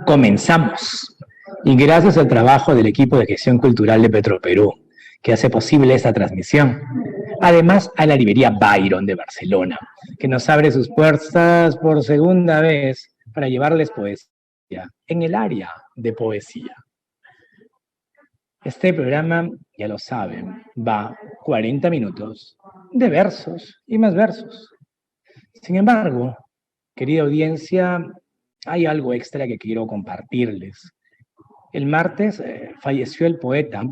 Comenzamos. Y gracias al trabajo del equipo de gestión cultural de Petroperú, que hace posible esta transmisión. Además, a la librería Byron de Barcelona, que nos abre sus puertas por segunda vez para llevarles poesía en el área de poesía. Este programa, ya lo saben, va 40 minutos de versos y más versos. Sin embargo, querida audiencia, hay algo extra que quiero compartirles. El martes falleció el poeta,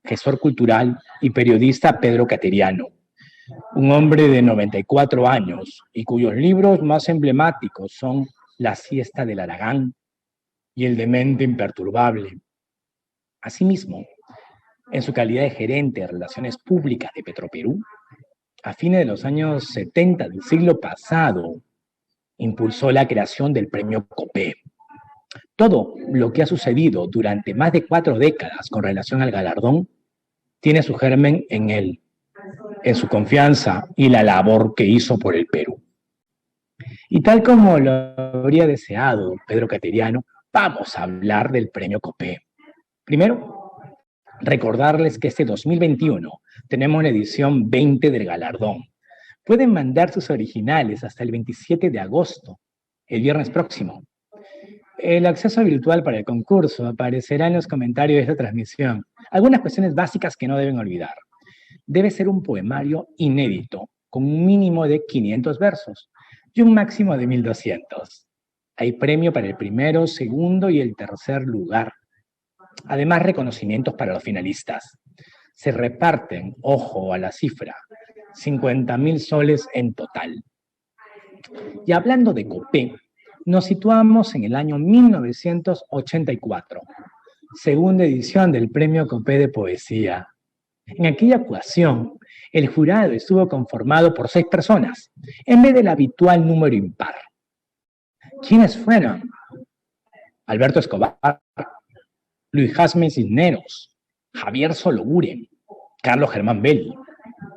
gestor cultural y periodista Pedro Cateriano, un hombre de 94 años y cuyos libros más emblemáticos son La siesta del Aragán y El demente imperturbable. Asimismo, en su calidad de gerente de Relaciones Públicas de Petroperú, a fines de los años 70 del siglo pasado, impulsó la creación del Premio Copé. Todo lo que ha sucedido durante más de 4 décadas con relación al galardón tiene su germen en él, en su confianza y la labor que hizo por el Perú. Y tal como lo habría deseado Pedro Cateriano, vamos a hablar del Premio Copé. Primero, recordarles que este 2021 tenemos la edición 20 del galardón. Pueden mandar sus originales hasta el 27 de agosto, el viernes próximo. El acceso virtual para el concurso aparecerá en los comentarios de esta transmisión. Algunas cuestiones básicas que no deben olvidar. Debe ser un poemario inédito, con un mínimo de 500 versos y un máximo de 1200. Hay premio para el primero, segundo y el tercer lugar. Además, reconocimientos para los finalistas. Se reparten, ojo a la cifra, 50.000 soles en total. Y hablando de Copé, nos situamos en el año 1984, segunda edición del Premio Copé de Poesía. En aquella ocasión, el jurado estuvo conformado por 6 personas, en vez del habitual número impar. ¿Quiénes fueron? Alberto Escobar, Luis Jasme Cisneros, Javier Sologuren, Carlos Germán Belli,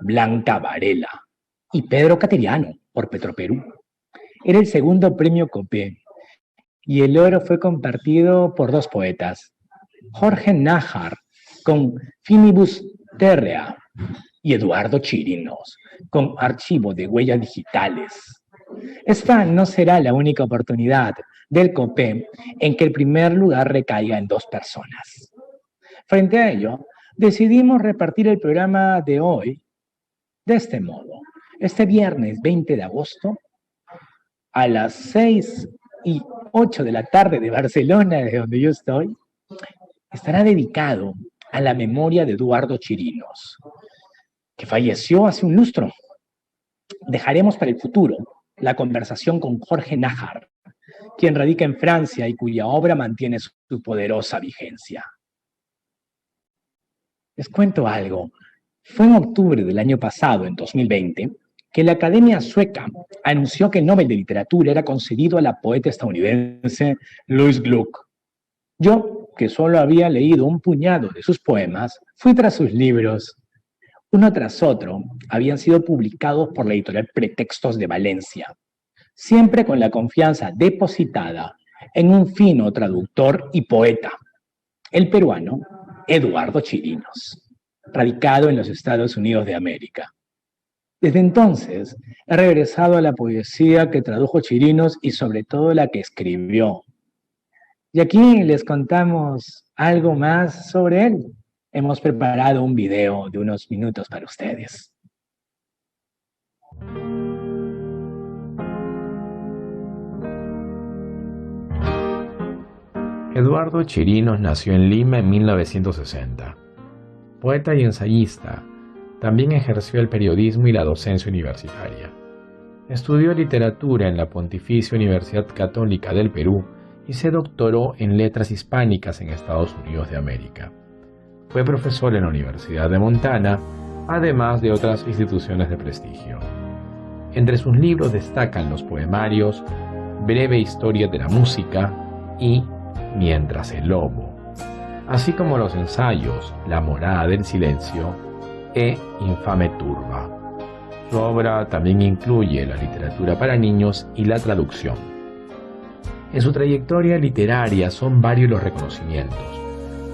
Blanca Varela y Pedro Cateriano por Petroperú. Era el segundo premio Copé y el oro fue compartido por 2 poetas, Jorge Nájar con Finibus Terrea y Eduardo Chirinos con Archivo de Huellas Digitales. Esta no será la única oportunidad del Copé en que el primer lugar recaiga en 2 personas. Frente a ello, decidimos repartir el programa de hoy de este modo. Este viernes 20 de agosto, a las 6:08 de la tarde de Barcelona, de donde yo estoy, estará dedicado a la memoria de Eduardo Chirinos, que falleció hace un lustro. Dejaremos para el futuro la conversación con Jorge Nájar, quien radica en Francia y cuya obra mantiene su poderosa vigencia. Les cuento algo. Fue en octubre del año pasado, en 2020, que la Academia Sueca anunció que el Nobel de Literatura era concedido a la poeta estadounidense Louise Gluck. Yo, que solo había leído un puñado de sus poemas, fui tras sus libros. Uno tras otro habían sido publicados por la editorial Pretextos de Valencia, siempre con la confianza depositada en un fino traductor y poeta, el peruano Eduardo Chirinos, radicado en los Estados Unidos de América. Desde entonces, he regresado a la poesía que tradujo Chirinos y sobre todo la que escribió. Y aquí les contamos algo más sobre él. Hemos preparado un video de unos minutos para ustedes. Eduardo Chirinos nació en Lima en 1960. Poeta y ensayista, también ejerció el periodismo y la docencia universitaria. Estudió literatura en la Pontificia Universidad Católica del Perú y se doctoró en Letras Hispánicas en Estados Unidos de América. Fue profesor en la Universidad de Montana, además de otras instituciones de prestigio. Entre sus libros destacan los poemarios Breve Historia de la Música y Mientras el Lobo, así como los ensayos La Morada del Silencio e Infame Turba. Su obra también incluye la literatura para niños y la traducción. En su trayectoria literaria son varios los reconocimientos,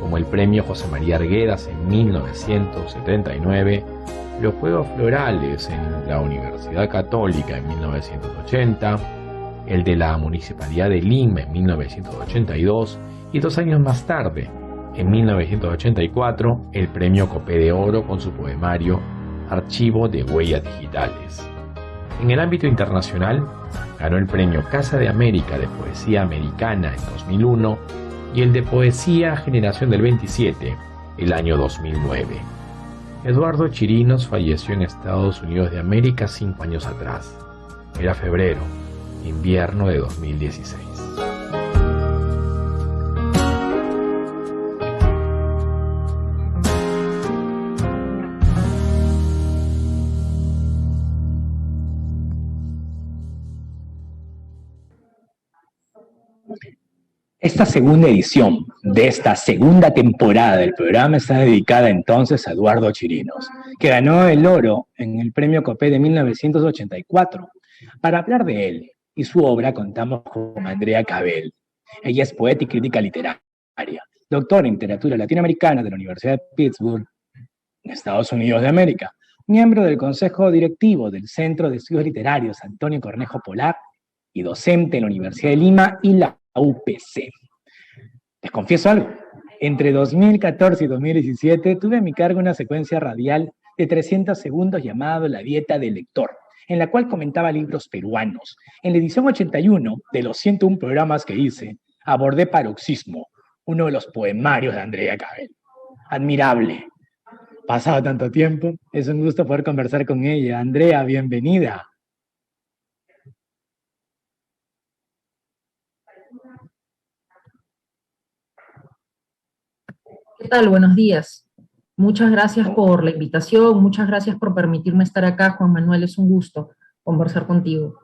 como el premio José María Arguedas en 1979, los Juegos Florales en la Universidad Católica en 1980, el de la Municipalidad de Lima en 1982 y 2 años más tarde, en 1984, el premio Copé de Oro con su poemario Archivo de Huellas Digitales. En el ámbito internacional, ganó el premio Casa de América de Poesía Americana en 2001 y el de Poesía Generación del 27 el año 2009. Eduardo Chirinos falleció en Estados Unidos de América 5 años atrás. Era febrero, invierno de 2016. Esta segunda edición de esta segunda temporada del programa está dedicada entonces a Eduardo Chirinos, que ganó el oro en el Premio Copé de 1984. Para hablar de él y su obra contamos con Andrea Cabell. Ella es poeta y crítica literaria, doctora en literatura latinoamericana de la Universidad de Pittsburgh, en Estados Unidos de América, miembro del Consejo Directivo del Centro de Estudios Literarios Antonio Cornejo Polar y docente en la Universidad de Lima y la UPC. Les confieso algo, entre 2014 y 2017 tuve a mi cargo una secuencia radial de 300 segundos llamado La Dieta del Lector, en la cual comentaba libros peruanos. En la edición 81 de los 101 programas que hice, abordé Paroxismo, uno de los poemarios de Andrea Cabell. Admirable. Pasado tanto tiempo, es un gusto poder conversar con ella. Andrea, bienvenida. ¿Qué tal? Buenos días. Muchas gracias por la invitación, muchas gracias por permitirme estar acá, Juan Manuel, es un gusto conversar contigo.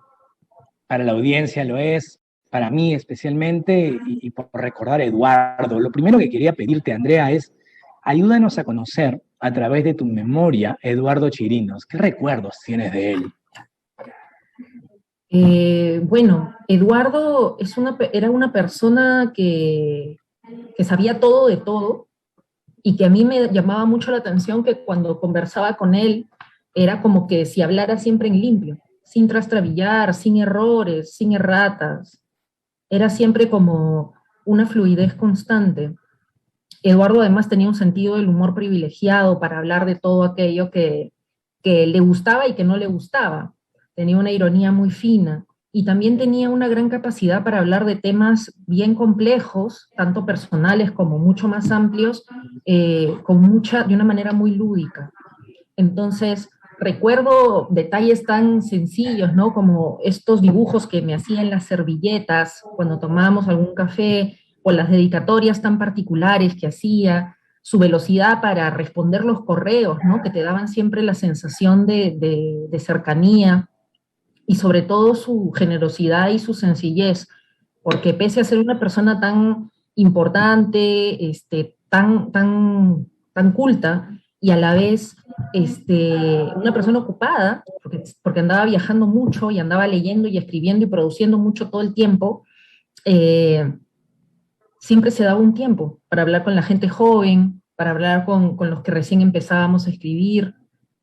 Para la audiencia lo es, para mí especialmente, y por recordar a Eduardo. Lo primero que quería pedirte, Andrea, es ayúdanos a conocer a través de tu memoria Eduardo Chirinos. ¿Qué recuerdos tienes de él? Bueno, Eduardo era una persona que sabía todo de todo, y que a mí me llamaba mucho la atención que cuando conversaba con él, era como que si hablara siempre en limpio, sin trastrabillar, sin errores, sin erratas. Era siempre como una fluidez constante. Eduardo además tenía un sentido del humor privilegiado para hablar de todo aquello que le gustaba y que no le gustaba. Tenía una ironía muy fina. Y también tenía una gran capacidad para hablar de temas bien complejos, tanto personales como mucho más amplios, de una manera muy lúdica. Entonces, recuerdo detalles tan sencillos, ¿no? Como estos dibujos que me hacía en las servilletas cuando tomábamos algún café, o las dedicatorias tan particulares que hacía, su velocidad para responder los correos, ¿no? Que te daban siempre la sensación de cercanía, y sobre todo su generosidad y su sencillez, porque pese a ser una persona tan importante, tan culta, y a la vez una persona ocupada, porque andaba viajando mucho, y andaba leyendo y escribiendo y produciendo mucho todo el tiempo, siempre se daba un tiempo para hablar con la gente joven, para hablar con los que recién empezábamos a escribir,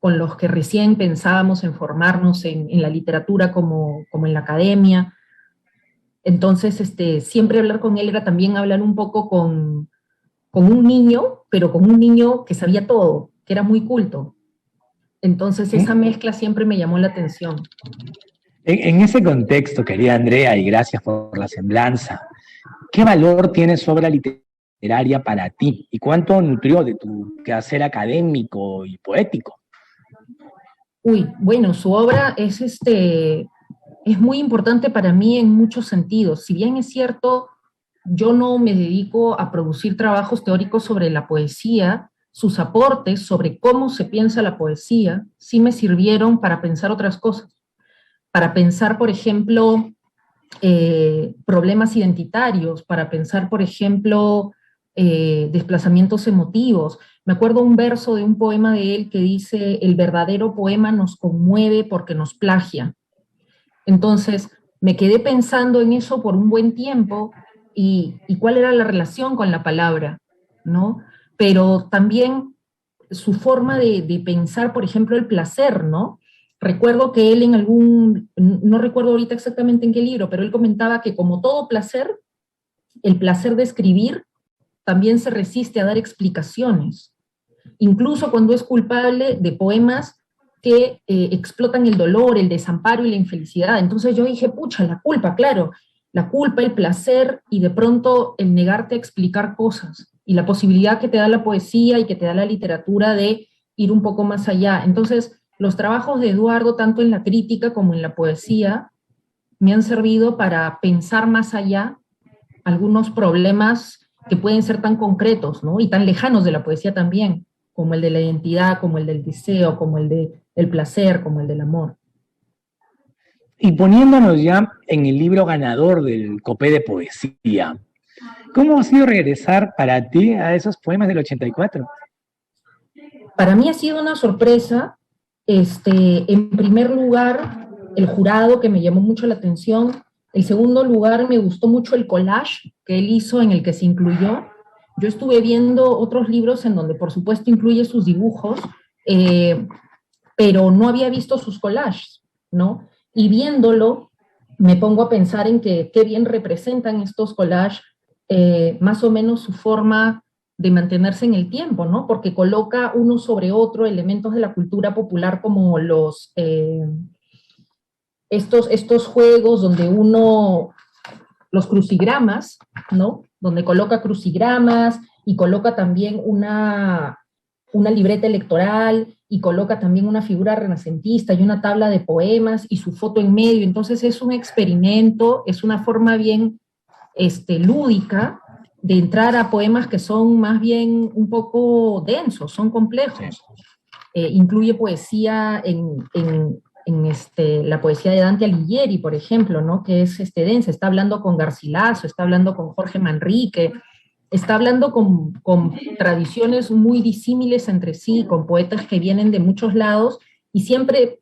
con los que recién pensábamos en formarnos en la literatura como en la academia. Entonces, siempre hablar con él era también hablar un poco con un niño, pero con un niño que sabía todo, que era muy culto. Entonces, esa mezcla siempre me llamó la atención. En ese contexto, querida Andrea, y gracias por la semblanza, ¿qué valor tiene su obra literaria para ti? ¿Y cuánto nutrió de tu quehacer académico y poético? Bueno, su obra es muy importante para mí en muchos sentidos. Si bien es cierto, yo no me dedico a producir trabajos teóricos sobre la poesía, sus aportes sobre cómo se piensa la poesía sí me sirvieron para pensar otras cosas. Para pensar, por ejemplo, problemas identitarios, para pensar, por ejemplo, desplazamientos emotivos. Me acuerdo un verso de un poema de él que dice: el verdadero poema nos conmueve porque nos plagia. Entonces, me quedé pensando en eso por un buen tiempo y cuál era la relación con la palabra, ¿no? Pero también su forma de pensar, por ejemplo, el placer, ¿no? Recuerdo que él no recuerdo ahorita exactamente en qué libro, pero él comentaba que como todo placer, el placer de escribir también se resiste a dar explicaciones, incluso cuando es culpable de poemas que explotan el dolor, el desamparo y la infelicidad. Entonces yo dije, pucha, la culpa, claro, la culpa, el placer y de pronto el negarte a explicar cosas y la posibilidad que te da la poesía y que te da la literatura de ir un poco más allá. Entonces, los trabajos de Eduardo, tanto en la crítica como en la poesía, me han servido para pensar más allá algunos problemas que pueden ser tan concretos, ¿no? Y tan lejanos de la poesía también, como el de la identidad, como el del deseo, como el del placer, como el del amor. Y poniéndonos ya en el libro ganador del Copé de Poesía, ¿cómo ha sido regresar para ti a esos poemas del 84? Para mí ha sido una sorpresa. En primer lugar, el jurado, que me llamó mucho la atención. En segundo lugar, me gustó mucho el collage que él hizo en el que se incluyó. Yo estuve viendo otros libros en donde, por supuesto, incluye sus dibujos, pero no había visto sus collages, ¿no? Y viéndolo, me pongo a pensar en que qué bien representan estos collages, más o menos su forma de mantenerse en el tiempo, ¿no? Porque coloca uno sobre otro elementos de la cultura popular como estos juegos donde los crucigramas, ¿no? Donde coloca crucigramas y coloca también una libreta electoral y coloca también una figura renacentista y una tabla de poemas y su foto en medio. Entonces es un experimento, es una forma bien lúdica de entrar a poemas que son más bien un poco densos, son complejos. Incluye poesía en la poesía de Dante Alighieri, por ejemplo, ¿no? Que es densa, está hablando con Garcilaso, está hablando con Jorge Manrique, está hablando con tradiciones muy disímiles entre sí, con poetas que vienen de muchos lados, y siempre,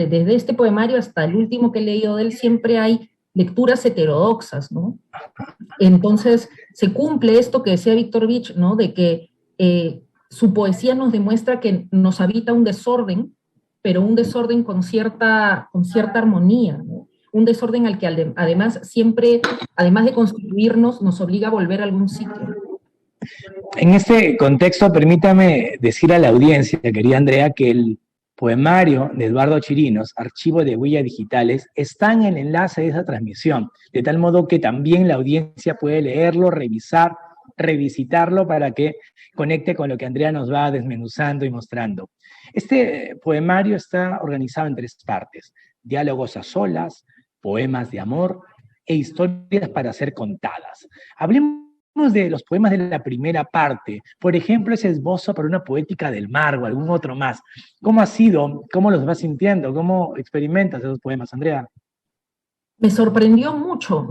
desde este poemario hasta el último que he leído de él, siempre hay lecturas heterodoxas, ¿no? Entonces, se cumple esto que decía Víctor Vich, ¿no? De que su poesía nos demuestra que nos habita un desorden, pero un desorden con cierta armonía, ¿no? Un desorden al que además siempre, además de constituirnos, nos obliga a volver a algún sitio. En este contexto, permítame decir a la audiencia, querida Andrea, que el poemario de Eduardo Chirinos, Archivo de Huellas Digitales, está en el enlace de esa transmisión, de tal modo que también la audiencia puede leerlo, revisar, revisitarlo para que conecte con lo que Andrea nos va desmenuzando y mostrando. Este poemario está organizado en 3 partes: diálogos a solas, poemas de amor e historias para ser contadas. Hablemos de los poemas de la primera parte, por ejemplo, ese esbozo para una poética del mar o algún otro más. ¿Cómo ha sido? ¿Cómo los vas sintiendo? ¿Cómo experimentas esos poemas, Andrea? Me sorprendió mucho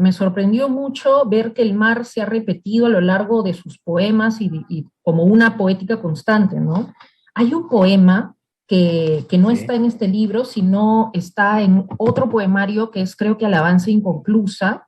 ver que el mar se ha repetido a lo largo de sus poemas y como una poética constante, ¿no? Hay un poema que no está en este libro, sino está en otro poemario que es, creo que, Alabanza Inconclusa,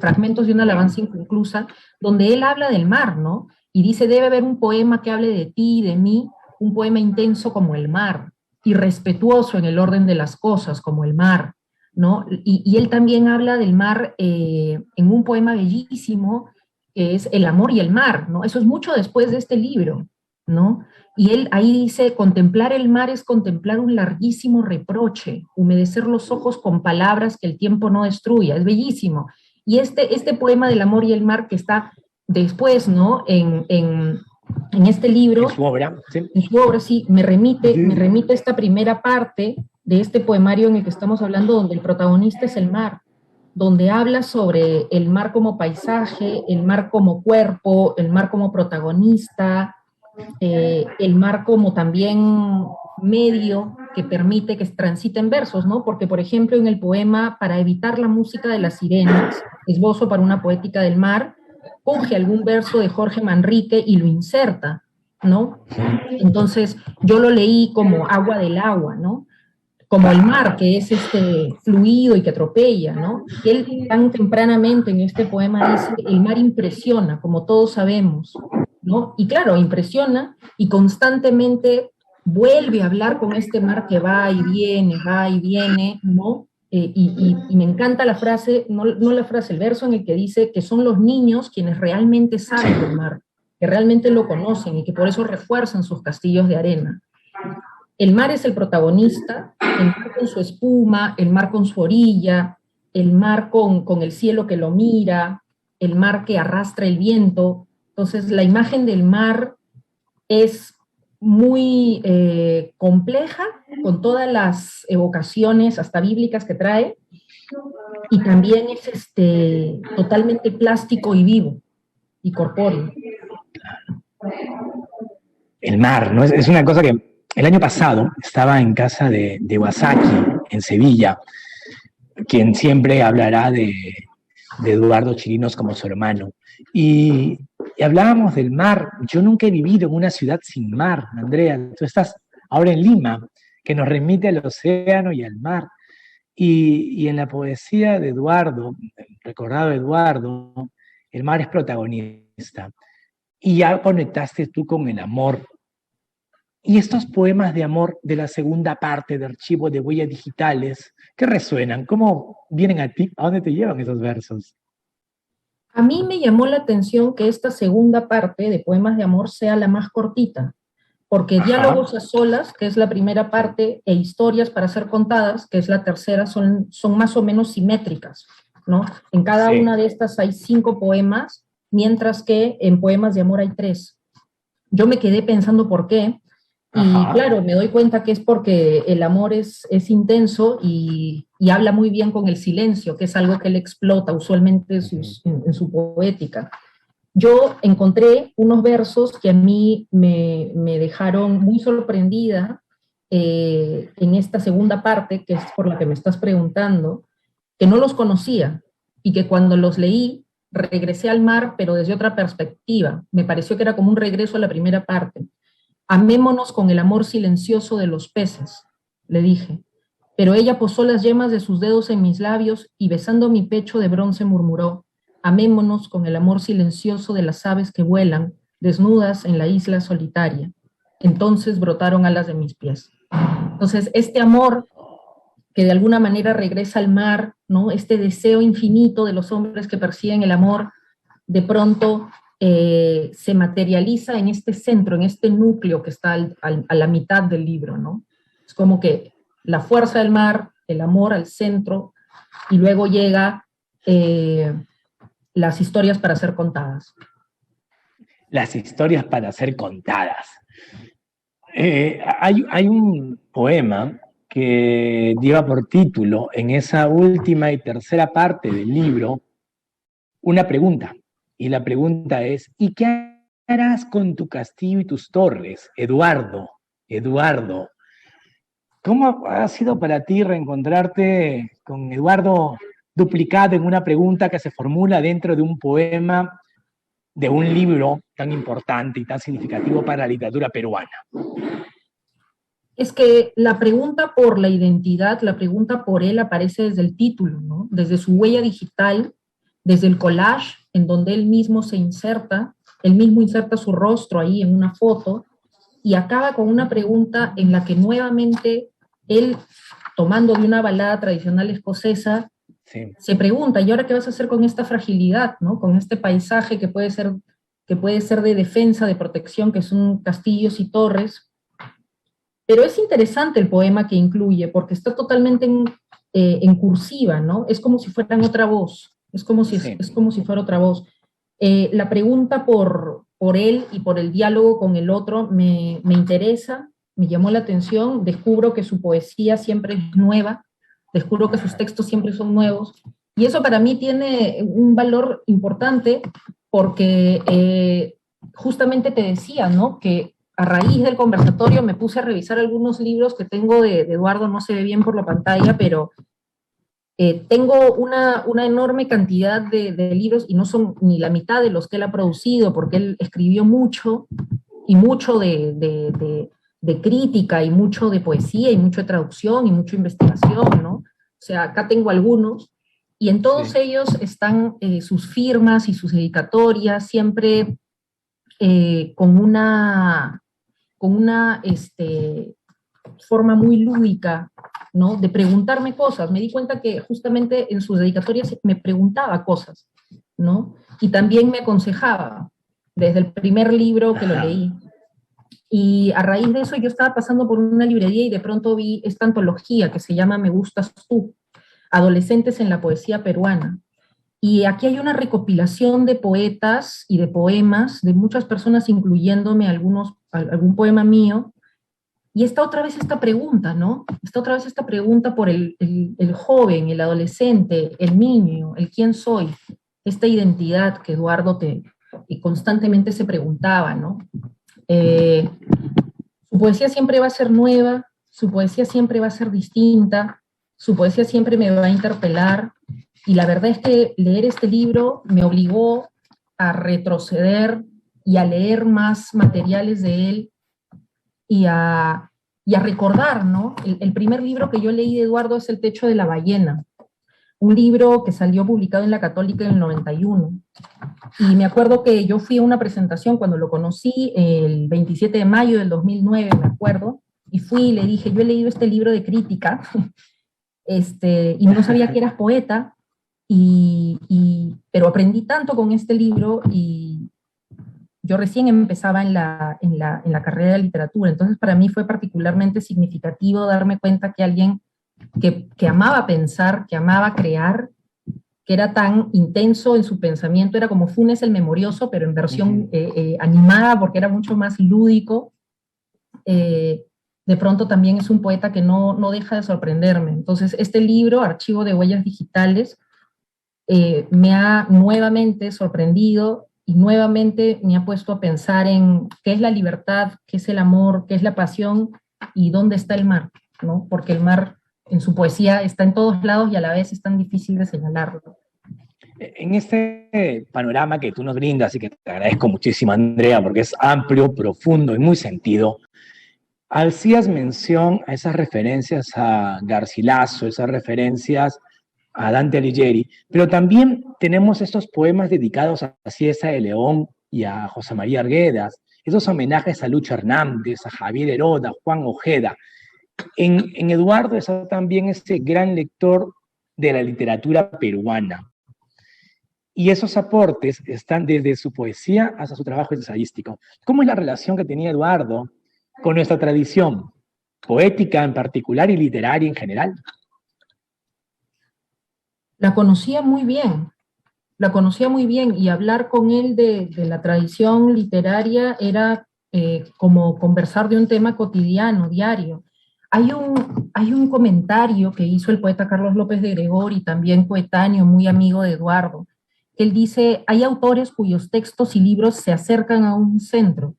fragmentos de una alabanza inconclusa, donde él habla del mar, ¿no? Y dice, debe haber un poema que hable de ti y de mí, un poema intenso como el mar, y respetuoso en el orden de las cosas como el mar, ¿no? Y él también habla del mar en un poema bellísimo, que es El amor y el mar, ¿no? Eso es mucho después de este libro, ¿no? Y él ahí dice, contemplar el mar es contemplar un larguísimo reproche, humedecer los ojos con palabras que el tiempo no destruya, es bellísimo. Y este poema del amor y el mar que está después, ¿no? En este libro. En su obra, sí. En su obra, sí, me remite a esta primera parte de este poemario en el que estamos hablando, donde el protagonista es el mar, donde habla sobre el mar como paisaje, el mar como cuerpo, el mar como protagonista, el mar como también medio que permite que transiten versos, ¿no? Porque, por ejemplo, en el poema Para evitar la música de las sirenas, esbozo para una poética del mar, coge algún verso de Jorge Manrique y lo inserta, ¿no? Entonces, yo lo leí como agua del agua, ¿no? como el mar, que es fluido y que atropella, ¿no? Y él tan tempranamente en este poema dice, el mar impresiona, como todos sabemos, ¿no? Y claro, impresiona y constantemente vuelve a hablar con este mar que va y viene, ¿no? Y me encanta la frase, no la frase, el verso en el que dice que son los niños quienes realmente saben del mar, que realmente lo conocen y que por eso refuerzan sus castillos de arena. El mar es el protagonista, el mar con su espuma, el mar con su orilla, el mar con el cielo que lo mira, el mar que arrastra el viento. Entonces, la imagen del mar es muy compleja, con todas las evocaciones, hasta bíblicas, que trae, y también es totalmente plástico y vivo, y corpóreo. El mar, ¿no? Es una cosa que el año pasado estaba en casa de Wasaki, en Sevilla, quien siempre hablará de Eduardo Chirinos como su hermano. Y hablábamos del mar. Yo nunca he vivido en una ciudad sin mar, Andrea. Tú estás ahora en Lima, que nos remite al océano y al mar. Y en la poesía de Eduardo, el recordado Eduardo, el mar es protagonista. Y ya conectaste tú con el amor. Y estos poemas de amor de la segunda parte de Archivo de Huellas Digitales, ¿qué resuenan? ¿Cómo vienen a ti? ¿A dónde te llevan esos versos? A mí me llamó la atención que esta segunda parte de Poemas de Amor sea la más cortita, porque Diálogos a solas, que es la primera parte, e Historias para ser contadas, que es la tercera, son más o menos simétricas, ¿no? En cada una de estas hay 5 poemas, mientras que en Poemas de Amor hay 3. Yo me quedé pensando por qué, y claro, me doy cuenta que es porque el amor es intenso y habla muy bien con el silencio, que es algo que él explota usualmente en su poética. Yo encontré unos versos que a mí me dejaron muy sorprendida en esta segunda parte, que es por la que me estás preguntando, que no los conocía y que cuando los leí regresé al mar, pero desde otra perspectiva. Me pareció que era como un regreso a la primera parte. Amémonos con el amor silencioso de los peces, le dije, pero ella posó las yemas de sus dedos en mis labios y besando mi pecho de bronce murmuró, amémonos con el amor silencioso de las aves que vuelan, desnudas en la isla solitaria. Entonces brotaron alas de mis pies. Entonces, este amor que de alguna manera regresa al mar, ¿no? Este deseo infinito de los hombres que persiguen el amor, de pronto se materializa en este centro, en este núcleo que está a la mitad del libro, ¿no? Es como que la fuerza del mar, el amor al centro, y luego llega las historias para ser contadas. Las historias para ser contadas. Hay un poema que lleva por título, en esa última y tercera parte del libro, una pregunta. Y la pregunta es, ¿y qué harás con tu castillo y tus torres, Eduardo? Eduardo, ¿cómo ha sido para ti reencontrarte con Eduardo duplicado en una pregunta que se formula dentro de un poema de un libro tan importante y tan significativo para la literatura peruana? Es que la pregunta por la identidad, la pregunta por él aparece desde el título, ¿no? Desde su huella digital, desde el collage, en donde él mismo se inserta, él mismo inserta su rostro ahí en una foto, y acaba con una pregunta en la que nuevamente él, tomando de una balada tradicional escocesa, se pregunta, ¿y ahora qué vas a hacer con esta fragilidad, ¿no? Con este paisaje que puede ser de defensa, de protección, que son castillos y torres? Pero es interesante el poema que incluye, porque está totalmente en cursiva, ¿no? Es como si fueran otra voz. Es como si fuera otra voz. La pregunta por él y por el diálogo con el otro me interesa, me llamó la atención, descubro que su poesía siempre es nueva, descubro que sus textos siempre son nuevos, y eso para mí tiene un valor importante porque justamente te decía, ¿no? Que a raíz del conversatorio me puse a revisar algunos libros que tengo de Eduardo, no se ve bien por la pantalla, pero tengo una enorme cantidad de libros y no son ni la mitad de los que él ha producido, porque él escribió mucho y mucho de de crítica y mucho de poesía y mucho de traducción y mucha investigación, ¿no? O sea, acá tengo algunos, y en todos Sí. ellos están sus firmas y sus dedicatorias, siempre con una forma muy lúdica, ¿no? De preguntarme cosas. Me di cuenta que justamente en sus dedicatorias me preguntaba cosas, ¿no? Y también me aconsejaba, desde el primer libro que lo Ajá. leí. Y a raíz de eso yo estaba pasando por una librería y de pronto vi esta antología que se llama Me Gustas Tú, Adolescentes en la Poesía Peruana. Y aquí hay una recopilación de poetas y de poemas de muchas personas, incluyéndome algún poema mío. Y está otra vez esta pregunta, ¿no? Está otra vez esta pregunta por el joven, el adolescente, el niño, el quién soy, esta identidad que Eduardo y constantemente se preguntaba, ¿no? Eh, Su poesía siempre va a ser nueva, su poesía siempre va a ser distinta, su poesía siempre me va a interpelar, y la verdad es que leer este libro me obligó a retroceder y a leer más materiales de él y a recordar, ¿no? El primer libro que yo leí de Eduardo es El Techo de la Ballena, un libro que salió publicado en La Católica en el 91. Y me acuerdo que yo fui a una presentación cuando lo conocí, el 27 de mayo del 2009, me acuerdo, y fui y le dije, yo he leído este libro de crítica, y no sabía que eras poeta, pero aprendí tanto con este libro, y yo recién empezaba en la carrera de literatura, entonces para mí fue particularmente significativo darme cuenta que alguien que amaba pensar, que amaba crear, que era tan intenso en su pensamiento, era como Funes el Memorioso, pero en versión animada, porque era mucho más lúdico. De pronto también es un poeta que no deja de sorprenderme. Entonces, este libro, Archivo de Huellas Digitales, me ha nuevamente sorprendido y nuevamente me ha puesto a pensar en qué es la libertad, qué es el amor, qué es la pasión y dónde está el mar, ¿no? Porque el mar en su poesía está en todos lados y a la vez es tan difícil de señalarlo. En este panorama que tú nos brindas y que te agradezco muchísimo, Andrea, porque es amplio, profundo y muy sentido, hacías mención a esas referencias a Garcilaso, esas referencias a Dante Alighieri, pero también tenemos estos poemas dedicados a Ciesa de León y a José María Arguedas, esos homenajes a Lucho Hernández, a Javier Heroda, Juan Ojeda. En Eduardo está también este gran lector de la literatura peruana. Y esos aportes están desde su poesía hasta su trabajo ensayístico. ¿Cómo es la relación que tenía Eduardo con nuestra tradición poética en particular y literaria en general? La conocía muy bien, la conocía muy bien, y hablar con él de la tradición literaria era como conversar de un tema cotidiano, diario. Hay un comentario que hizo el poeta Carlos López de Gregori, también coetáneo, muy amigo de Eduardo. Él dice, hay autores cuyos textos y libros se acercan a un centro,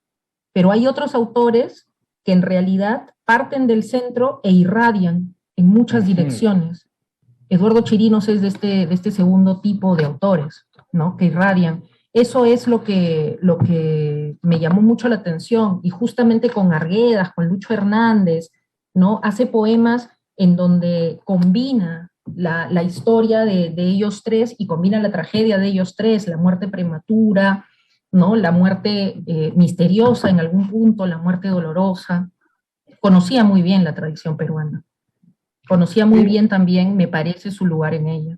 pero hay otros autores que en realidad parten del centro e irradian en muchas direcciones. Eduardo Chirinos es de este segundo tipo de autores, ¿no? Que irradian. Eso es lo que me llamó mucho la atención, y justamente con Arguedas, con Lucho Hernández, ¿no? Hace poemas en donde combina la historia de ellos tres y combina la tragedia de ellos tres, la muerte prematura, ¿no? La muerte misteriosa en algún punto, la muerte dolorosa. Conocía muy bien la tradición peruana. Conocía muy bien también, me parece, su lugar en ella.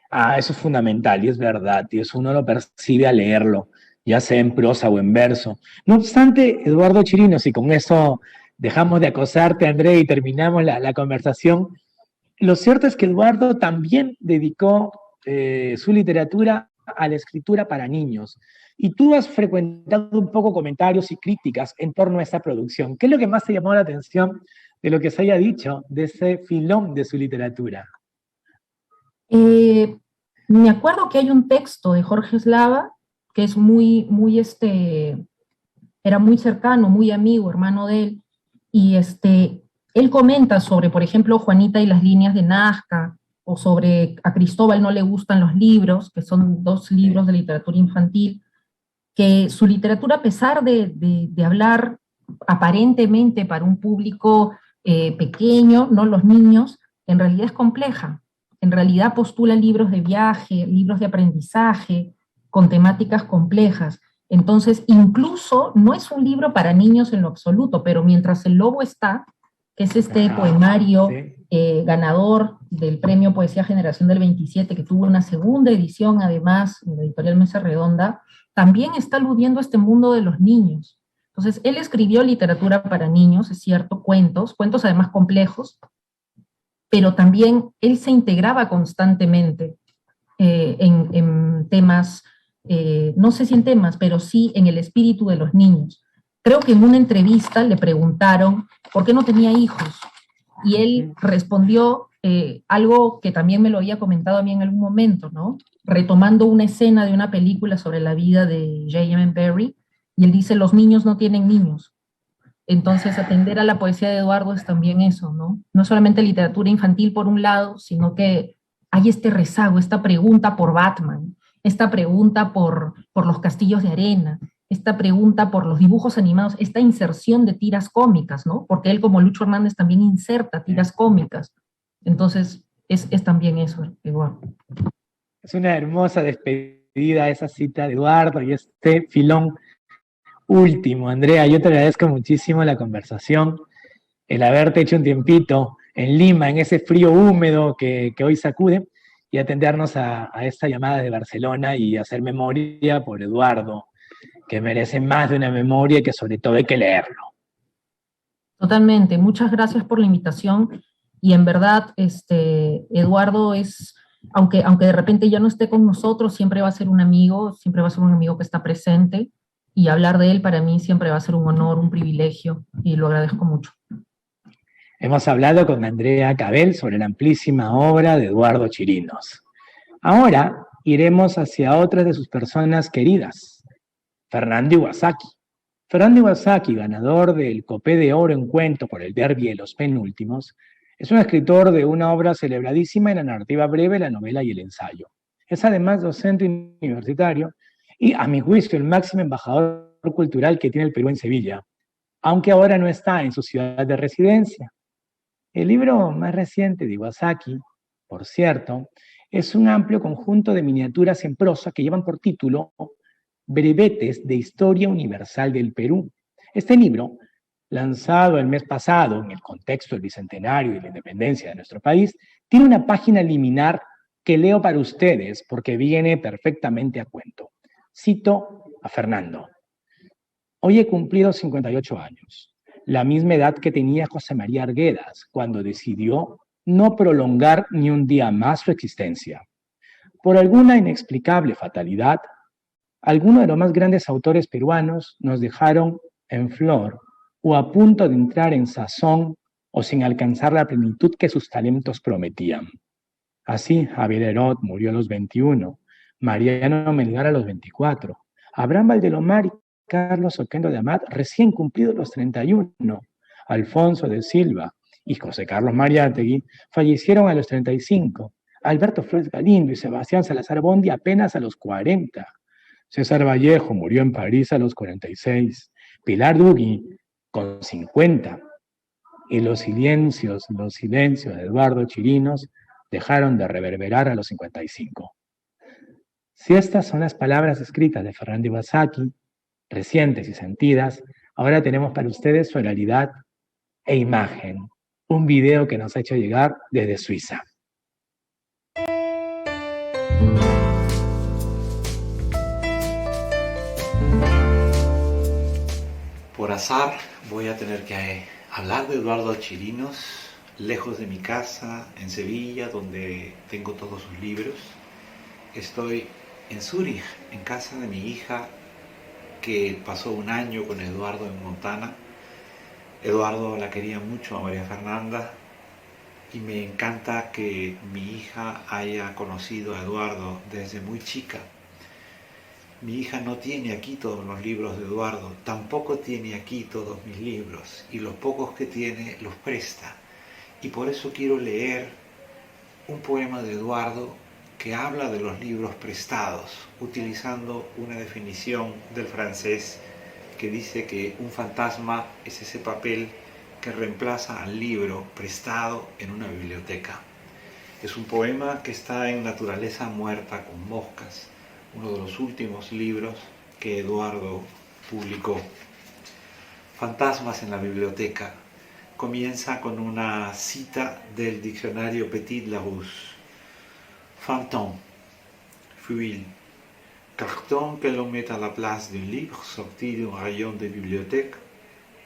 Ah, eso es fundamental y es verdad, y eso uno lo percibe al leerlo, ya sea en prosa o en verso. No obstante, Eduardo Chirinos, y con eso dejamos de acosarte, André, y terminamos la conversación, lo cierto es que Eduardo también dedicó su literatura a la escritura para niños. Y tú has frecuentado un poco comentarios y críticas en torno a esta producción. ¿Qué es lo que más te llamó la atención de lo que se haya dicho de ese filón de su literatura? Me acuerdo que hay un texto de Jorge Eslava que es era muy cercano, muy amigo, hermano de él, y él comenta sobre, por ejemplo, Juanita y las líneas de Nazca, o sobre A Cristóbal no le gustan los libros, que son dos libros de literatura infantil, que su literatura, a pesar de hablar aparentemente para un público pequeño, no los niños, en realidad es compleja. En realidad postula libros de viaje, libros de aprendizaje, con temáticas complejas. Entonces, incluso no es un libro para niños en lo absoluto, pero mientras el lobo está, que es este poemario ganador del Premio Poesía Generación del 27, que tuvo una segunda edición, además, en la editorial Mesa Redonda, también está aludiendo a este mundo de los niños. Entonces, él escribió literatura para niños, es cierto, cuentos además complejos, pero también él se integraba constantemente en temas, no sé si en temas, pero sí en el espíritu de los niños. Creo que en una entrevista le preguntaron por qué no tenía hijos, y él respondió algo que también me lo había comentado a mí en algún momento, ¿no? Retomando una escena de una película sobre la vida de J.M. Barrie, y él dice, los niños no tienen niños. Entonces, atender a la poesía de Eduardo es también eso, ¿no? No solamente literatura infantil por un lado, sino que hay este rezago, esta pregunta por Batman, esta pregunta por los castillos de arena, esta pregunta por los dibujos animados, esta inserción de tiras cómicas, ¿no? Porque él, como Lucho Hernández, también inserta tiras cómicas. Entonces, es también eso, Eduardo. Es una hermosa despedida esa cita de Eduardo y este filón último. Andrea, yo te agradezco muchísimo la conversación, el haberte hecho un tiempito en Lima, en ese frío húmedo que hoy sacude, y atendernos a esta llamada de Barcelona y hacer memoria por Eduardo, que merece más de una memoria y que sobre todo hay que leerlo. Totalmente, muchas gracias por la invitación, y en verdad, Eduardo es, aunque de repente ya no esté con nosotros, siempre va a ser un amigo, siempre va a ser un amigo que está presente, y hablar de él para mí siempre va a ser un honor, un privilegio, y lo agradezco mucho. Hemos hablado con Andrea Cabel sobre la amplísima obra de Eduardo Chirinos. Ahora iremos hacia otras de sus personas queridas, Fernando Iwasaki. Fernando Iwasaki, ganador del Copé de Oro en cuento por el Derby de los Penúltimos, es un escritor de una obra celebradísima en la narrativa breve, la novela y el ensayo. Es además docente universitario y, a mi juicio, el máximo embajador cultural que tiene el Perú en Sevilla, aunque ahora no está en su ciudad de residencia. El libro más reciente de Iwasaki, por cierto, es un amplio conjunto de miniaturas en prosa que llevan por título Brevetes de Historia Universal del Perú. Este libro, lanzado el mes pasado en el contexto del Bicentenario y la independencia de nuestro país, tiene una página liminar que leo para ustedes porque viene perfectamente a cuento. Cito a Fernando. Hoy he cumplido 58 años, la misma edad que tenía José María Arguedas cuando decidió no prolongar ni un día más su existencia. Por alguna inexplicable fatalidad, algunos de los más grandes autores peruanos nos dejaron en flor o a punto de entrar en sazón o sin alcanzar la plenitud que sus talentos prometían. Así, Javier Herod murió a los 21, Mariano Melgar a los 24, Abraham Valdelomar y Carlos Oquendo de Amat recién cumplidos los 31, Alfonso de Silva y José Carlos Mariátegui fallecieron a los 35, Alberto Flores Galindo y Sebastián Salazar Bondi apenas a los 40, César Vallejo murió en París a los 46, Pilar Dugui con 50, y los silencios de Eduardo Chirinos dejaron de reverberar a los 55. Si estas son las palabras escritas de Fernando Iwasaki, recientes y sentidas, ahora tenemos para ustedes su oralidad e imagen, un video que nos ha hecho llegar desde Suiza. Por azar voy a tener que hablar de Eduardo Chirinos, lejos de mi casa, en Sevilla, donde tengo todos sus libros. Estoy en Zúrich, en casa de mi hija, que pasó un año con Eduardo en Montana. Eduardo la quería mucho a María Fernanda y me encanta que mi hija haya conocido a Eduardo desde muy chica. Mi hija no tiene aquí todos los libros de Eduardo, tampoco tiene aquí todos mis libros, y los pocos que tiene los presta. Y por eso quiero leer un poema de Eduardo que habla de los libros prestados, utilizando una definición del francés que dice que un fantasma es ese papel que reemplaza al libro prestado en una biblioteca. Es un poema que está en Naturaleza muerta con moscas, uno de los últimos libros que Eduardo publicó. Fantasmas en la biblioteca. Comienza con una cita del diccionario Petit Larousse. Fantôme, fuil, carton que l'on met à la place d'un livre sorti d'un rayon de bibliothèque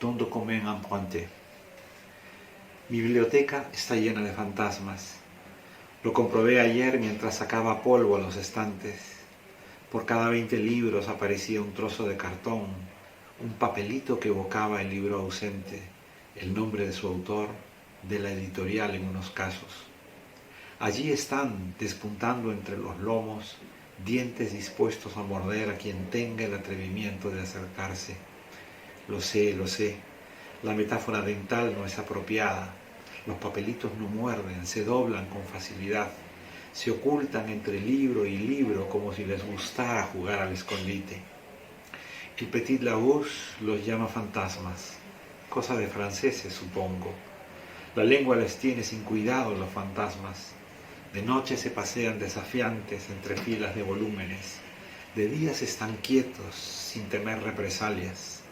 dont le commun emprunté. Mi biblioteca está llena de fantasmas. Lo comprobé ayer mientras sacaba polvo a los estantes. Por cada 20 libros aparecía un trozo de cartón, un papelito que evocaba el libro ausente, el nombre de su autor, de la editorial en unos casos. Allí están, despuntando entre los lomos, dientes dispuestos a morder a quien tenga el atrevimiento de acercarse. Lo sé, la metáfora dental no es apropiada. Los papelitos no muerden, se doblan con facilidad, se ocultan entre libro y libro como si les gustara jugar al escondite. El Petit Larousse los llama fantasmas, cosa de franceses supongo. La lengua les tiene sin cuidado los fantasmas. De noche se pasean desafiantes entre filas de volúmenes. De día están quietos, sin temer represalias.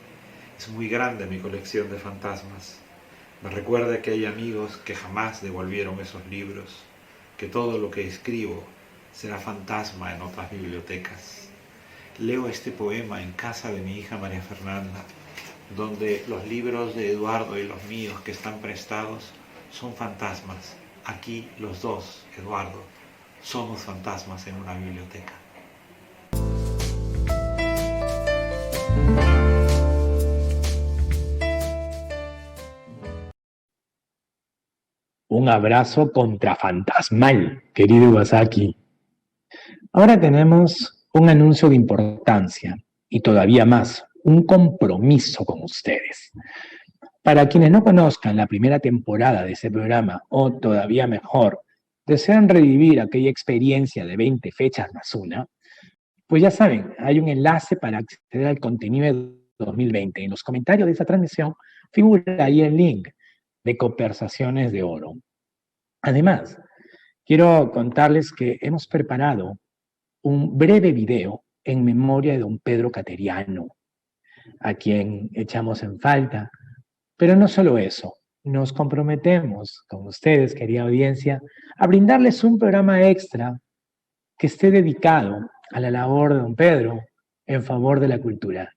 Es muy grande mi colección de fantasmas. Me recuerda que hay amigos que jamás devolvieron esos libros, que todo lo que escribo será fantasma en otras bibliotecas. Leo este poema en casa de mi hija María Fernanda, donde los libros de Eduardo y los míos que están prestados son fantasmas. Aquí los dos, Eduardo, somos fantasmas en una biblioteca. Un abrazo contrafantasmal, querido Iwasaki. Ahora tenemos un anuncio de importancia y todavía más, un compromiso con ustedes. Para quienes no conozcan la primera temporada de ese programa, o todavía mejor, desean revivir aquella experiencia de 20 fechas más una, pues ya saben, hay un enlace para acceder al contenido de 2020. En los comentarios de esa transmisión figura ahí el link de Conversaciones de Oro. Además, quiero contarles que hemos preparado un breve video en memoria de don Pedro Cateriano, a quien echamos en falta. Pero no solo eso, nos comprometemos con ustedes, querida audiencia, a brindarles un programa extra que esté dedicado a la labor de don Pedro en favor de la cultura.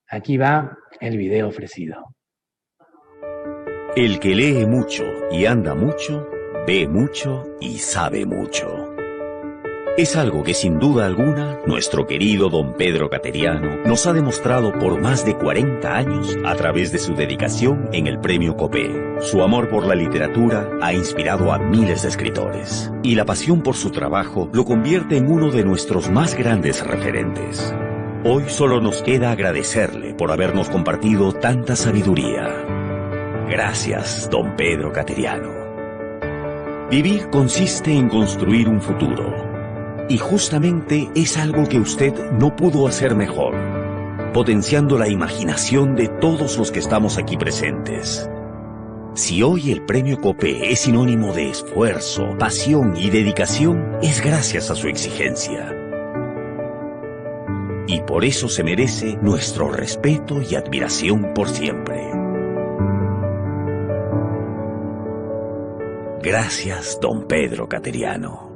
Aquí va el video ofrecido. El que lee mucho y anda mucho, ve mucho y sabe mucho. Es algo que sin duda alguna nuestro querido don Pedro Cateriano nos ha demostrado por más de 40 años a través de su dedicación en el Premio Copé. Su amor por la literatura ha inspirado a miles de escritores y la pasión por su trabajo lo convierte en uno de nuestros más grandes referentes. Hoy solo nos queda agradecerle por habernos compartido tanta sabiduría. Gracias, don Pedro Cateriano. Vivir consiste en construir un futuro. Y justamente es algo que usted no pudo hacer mejor, potenciando la imaginación de todos los que estamos aquí presentes. Si hoy el Premio Copé es sinónimo de esfuerzo, pasión y dedicación, es gracias a su exigencia. Y por eso se merece nuestro respeto y admiración por siempre. Gracias, don Pedro Cateriano.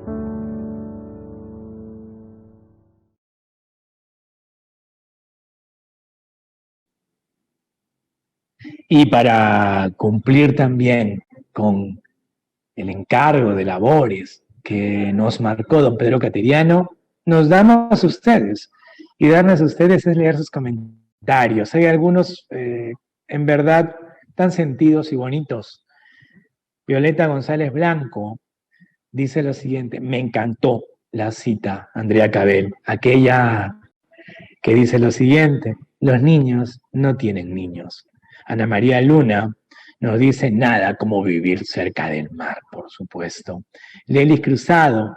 Y para cumplir también con el encargo de labores que nos marcó don Pedro Cateriano, nos damos a ustedes. Y darnos a ustedes es leer sus comentarios. Hay algunos, en verdad, tan sentidos y bonitos. Violeta González Blanco dice lo siguiente: me encantó la cita, Andrea Cabel, aquella que dice lo siguiente: los niños no tienen niños. Ana María Luna nos dice: nada como vivir cerca del mar, por supuesto. Lelis Cruzado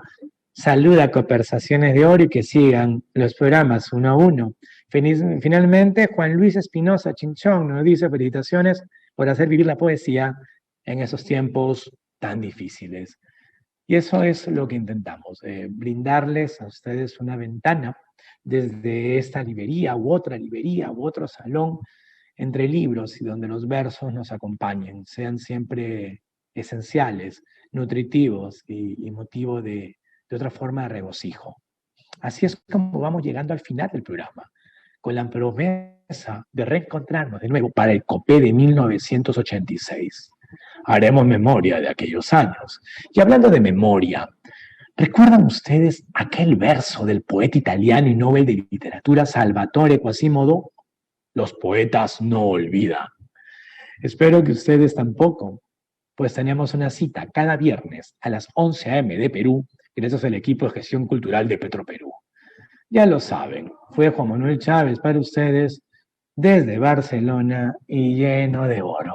saluda Conversaciones de Oro y que sigan los programas uno a uno. Finalmente, Juan Luis Espinosa Chinchón nos dice felicitaciones por hacer vivir la poesía en esos tiempos tan difíciles. Y eso es lo que intentamos, brindarles a ustedes una ventana desde esta librería u otro salón entre libros y donde los versos nos acompañen, sean siempre esenciales, nutritivos y motivo de otra forma de regocijo. Así es como vamos llegando al final del programa, con la promesa de reencontrarnos de nuevo para el COPE de 1986. Haremos memoria de aquellos años. Y hablando de memoria, ¿recuerdan ustedes aquel verso del poeta italiano y Nobel de Literatura Salvatore Quasimodo? Los poetas no olvidan. Espero que ustedes tampoco, pues tenemos una cita cada viernes a las 11 a.m. de Perú, gracias al equipo de gestión cultural de Petroperú. Ya lo saben, fue Juan Manuel Chávez para ustedes desde Barcelona y lleno de oro.